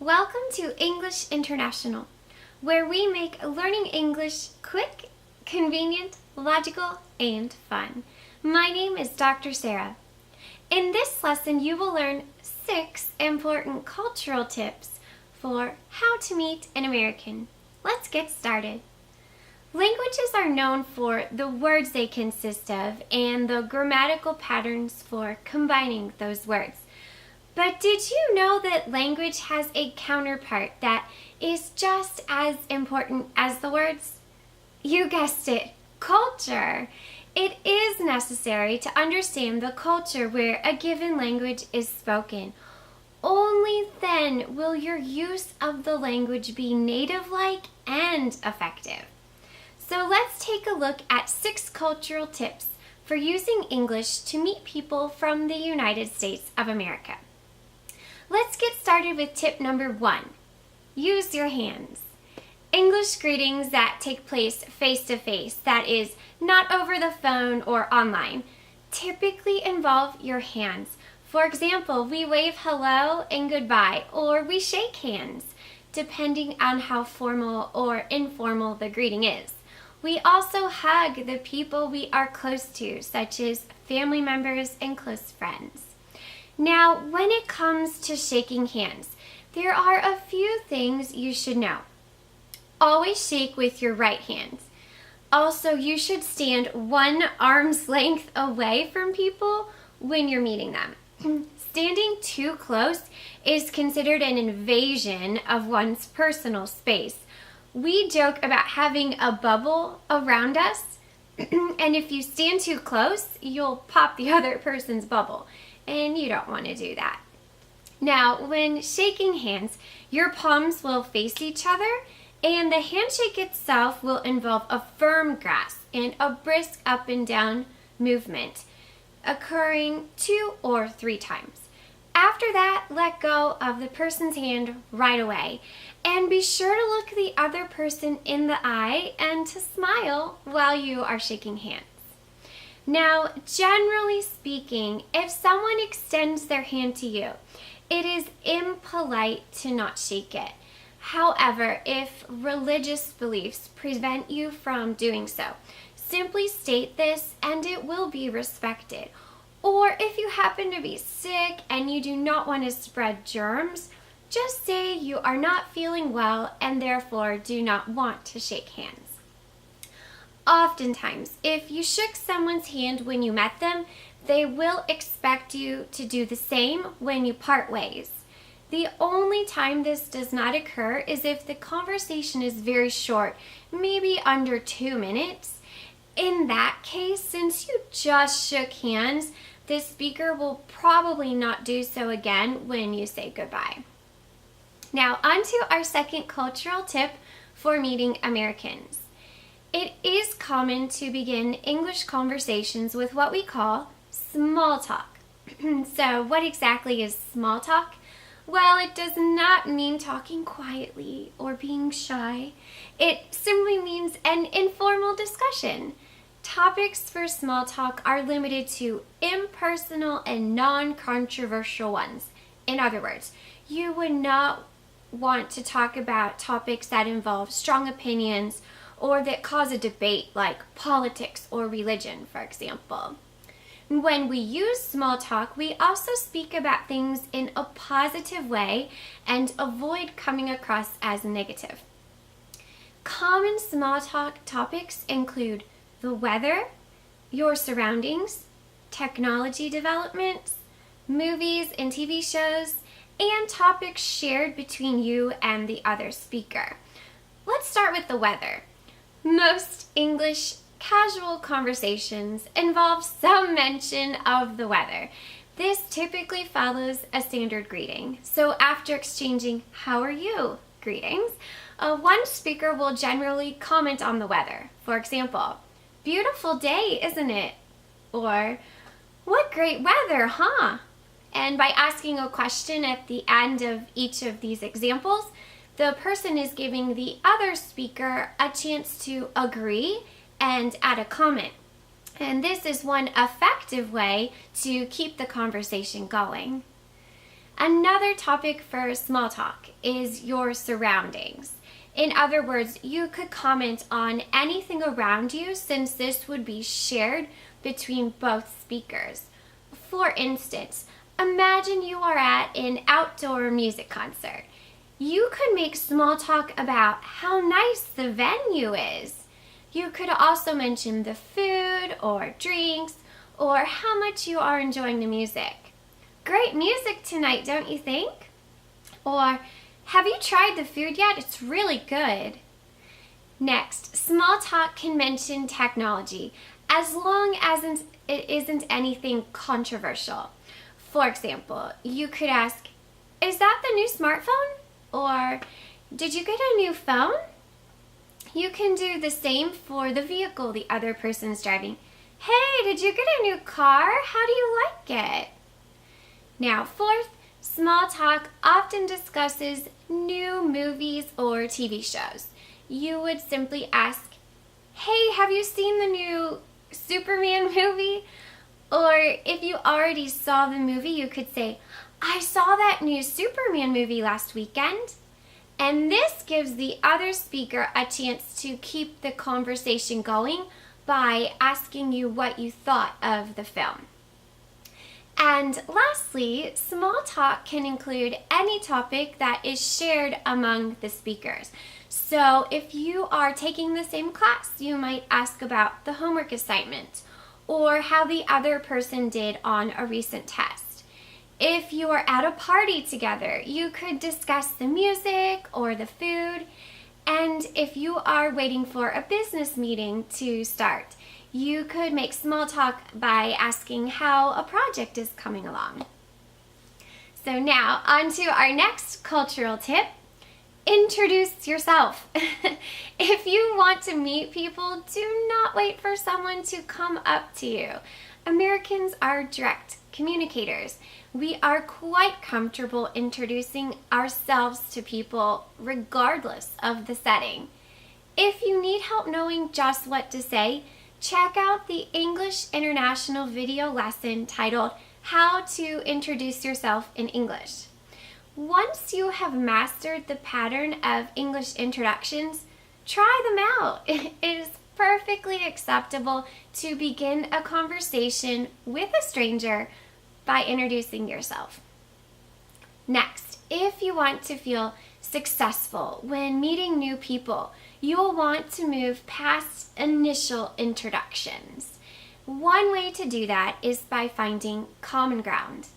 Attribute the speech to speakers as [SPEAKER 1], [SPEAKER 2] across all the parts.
[SPEAKER 1] Welcome to English International, where we make learning English quick, convenient, logical, and fun. My name is Dr. Sarah. In this lesson, you will learn 6 important cultural tips for how to meet an American. Let's get started. Languages are known for the words they consist of and the grammatical patterns for combining those words. But did you know that language has a counterpart that is just as important as the words? You guessed it, culture. It is necessary to understand the culture where a given language is spoken. Only then will your use of the language be native-like and effective. So let's take a look at 6 cultural tips for using English to meet people from the United States of America. Let's get started with tip number 1. Use your hands. English greetings that take place face-to-face, that is, not over the phone or online, typically involve your hands. For example, we wave hello and goodbye, or we shake hands, depending on how formal or informal the greeting is. We also hug the people we are close to, such as family members and close friends. Now, when it comes to shaking hands, there are a few things you should know. Always shake with your right hand. Also, you should stand 1 arm's length away from people when you're meeting them. Standing too close is considered an invasion of one's personal space. We joke about having a bubble around us, and if you stand too close, you'll pop the other person's bubble. And you don't want to do that. Now, when shaking hands, your palms will face each other, and the handshake itself will involve a firm grasp and a brisk up and down movement, occurring 2 or 3 times. After that, let go of the person's hand right away, and be sure to look the other person in the eye and to smile while you are shaking hands. Now, generally speaking, if someone extends their hand to you, it is impolite to not shake it. However, if religious beliefs prevent you from doing so, simply state this and it will be respected. Or if you happen to be sick and you do not want to spread germs, just say you are not feeling well and therefore do not want to shake hands. Oftentimes, if you shook someone's hand when you met them, they will expect you to do the same when you part ways. The only time this does not occur is if the conversation is very short, maybe under 2 minutes. In that case, since you just shook hands, the speaker will probably not do so again when you say goodbye. Now, on to our second cultural tip for meeting Americans. It is common to begin English conversations with what we call small talk. So what exactly is small talk? Well, it does not mean talking quietly or being shy. It simply means an informal discussion. Topics for small talk are limited to impersonal and non-controversial ones. In other words, you would not want to talk about topics that involve strong opinions or that cause a debate like politics or religion, for example. When we use small talk, we also speak about things in a positive way and avoid coming across as negative. Common small talk topics include the weather, your surroundings, technology developments, movies and TV shows, and topics shared between you and the other speaker. Let's start with the weather. Most English casual conversations involve some mention of the weather. This typically follows a standard greeting. So after exchanging "How are you?" greetings, one speaker will generally comment on the weather. For example, "Beautiful day, isn't it?" Or, "What great weather, huh?" And by asking a question at the end of each of these examples, the person is giving the other speaker a chance to agree and add a comment. And this is one effective way to keep the conversation going. Another topic for small talk is your surroundings. In other words, you could comment on anything around you since this would be shared between both speakers. For instance, imagine you are at an outdoor music concert. You could make small talk about how nice the venue is. You could also mention the food or drinks or how much you are enjoying the music. Great music tonight, don't you think? Or, have you tried the food yet? It's really good. Next, small talk can mention technology as long as it isn't anything controversial. For example, you could ask, is that the new smartphone? Or, did you get a new phone? You can do the same for the vehicle the other person's driving. Hey, did you get a new car? How do you like it? Now, fourth, small talk often discusses new movies or TV shows. You would simply ask, hey, have you seen the new Superman movie? Or if you already saw the movie, you could say, I saw that new Superman movie last weekend. And this gives the other speaker a chance to keep the conversation going by asking you what you thought of the film. And lastly, small talk can include any topic that is shared among the speakers. So if you are taking the same class, you might ask about the homework assignment or how the other person did on a recent test. If you are at a party together, you could discuss the music or the food. And if you are waiting for a business meeting to start, you could make small talk by asking how a project is coming along. So now, on to our next cultural tip. Introduce yourself. If you want to meet people, do not wait for someone to come up to you. Americans are direct communicators. We are quite comfortable introducing ourselves to people regardless of the setting. If you need help knowing just what to say, check out the English International video lesson titled How to Introduce Yourself in English. Once you have mastered the pattern of English introductions, try them out. It is perfectly acceptable to begin a conversation with a stranger by introducing yourself. Next, if you want to feel successful when meeting new people, you will want to move past initial introductions. One way to do that is by finding common ground.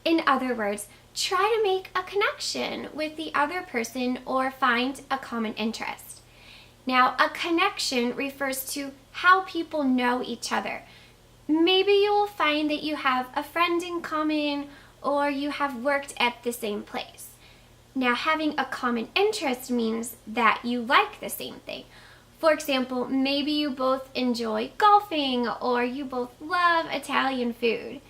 [SPEAKER 1] In other words, try to make a connection with the other person or find a common interest. Now, a connection refers to how people know each other. Maybe you will find that you have a friend in common or you have worked at the same place. Now, having a common interest means that you like the same thing. For example, maybe you both enjoy golfing or you both love Italian food.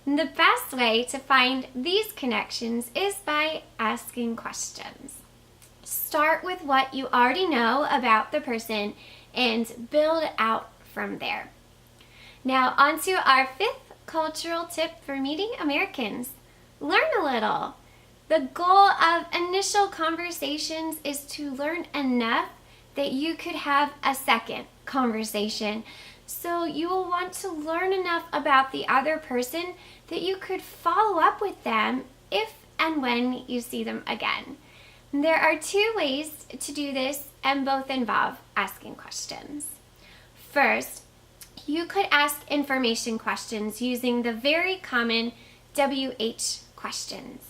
[SPEAKER 1] And the best way to find these connections is by asking questions. Start with what you already know about the person and build out from there. Now, on to our fifth cultural tip for meeting Americans. Learn a little. The goal of initial conversations is to learn enough that you could have a second conversation. So you will want to learn enough about the other person that you could follow up with them if and when you see them again. There are two ways to do this, and both involve asking questions. First, you could ask information questions using the very common WH questions.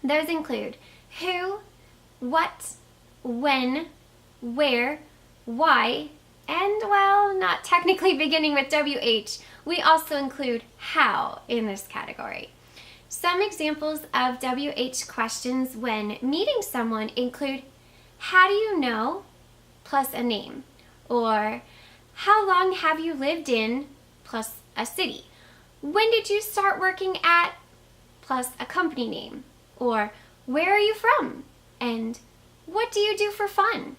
[SPEAKER 1] Those include who, what, when, where, why, and well, not technically beginning with WH, we also include how in this category. Some examples of WH questions when meeting someone include, how do you know, plus a name, or how long have you lived in, plus a city. When did you start working at, plus a company name, or where are you from, and what do you do for fun?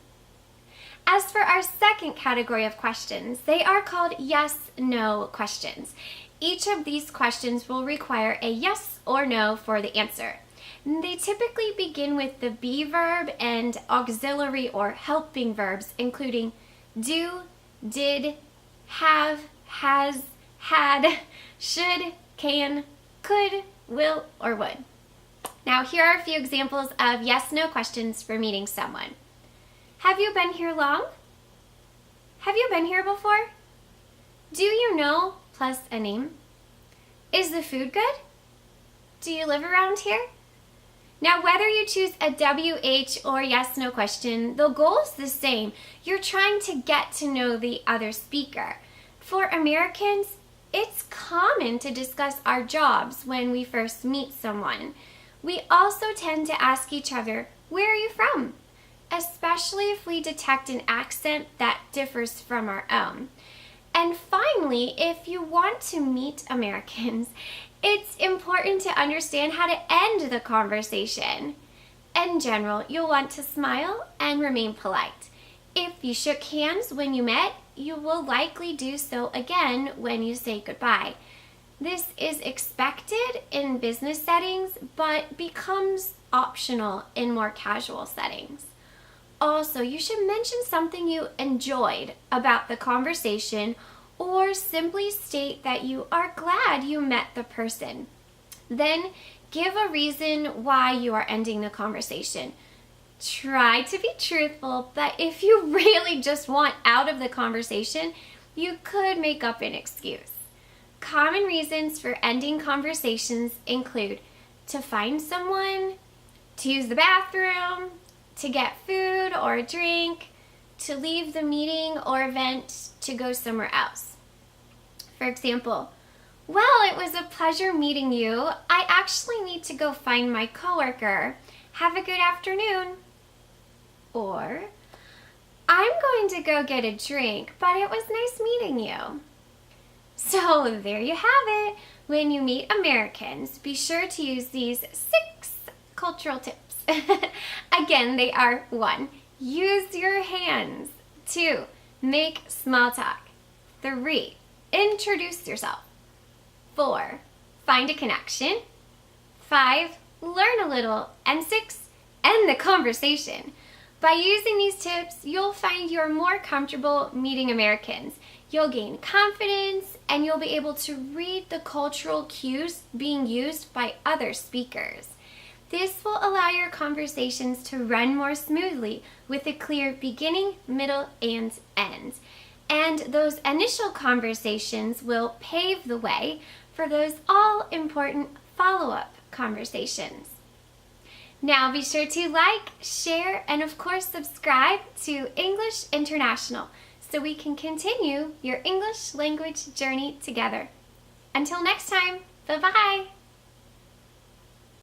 [SPEAKER 1] As for our second category of questions, they are called yes-no questions. Each of these questions will require a yes or no for the answer. They typically begin with the be verb and auxiliary or helping verbs, including do, did, have, has, had, should, can, could, will, or would. Now, here are a few examples of yes/no questions for meeting someone. Have you been here long? Have you been here before? Do you know plus a name? Is the food good? Do you live around here? Now, whether you choose a WH or yes/no question, the goal is the same. You're trying to get to know the other speaker. For Americans, it's common to discuss our jobs when we first meet someone. We also tend to ask each other, where are you from? Especially if we detect an accent that differs from our own. And finally, if you want to meet Americans, it's important to understand how to end the conversation. In general, you'll want to smile and remain polite. If you shook hands when you met, you will likely do so again when you say goodbye. This is expected in business settings, but becomes optional in more casual settings. Also, you should mention something you enjoyed about the conversation or simply state that you are glad you met the person. Then give a reason why you are ending the conversation. Try to be truthful, but if you really just want out of the conversation, you could make up an excuse. Common reasons for ending conversations include to find someone, to use the bathroom, to get food or a drink, to leave the meeting or event to go somewhere else. For example, well, it was a pleasure meeting you. I actually need to go find my coworker. Have a good afternoon. Or, I'm going to go get a drink, but it was nice meeting you. So there you have it. When you meet Americans, be sure to use these 6 cultural tips. Again, they are 1, use your hands. 2, make small talk. 3, introduce yourself. 4, find a connection. 5, learn a little. And 6, end the conversation. By using these tips, you'll find you're more comfortable meeting Americans. You'll gain confidence and you'll be able to read the cultural cues being used by other speakers. This will allow your conversations to run more smoothly with a clear beginning, middle, and end. And those initial conversations will pave the way for those all-important follow-up conversations. Now be sure to like, share, and of course subscribe to English International so we can continue your English language journey together. Until next time, bye-bye!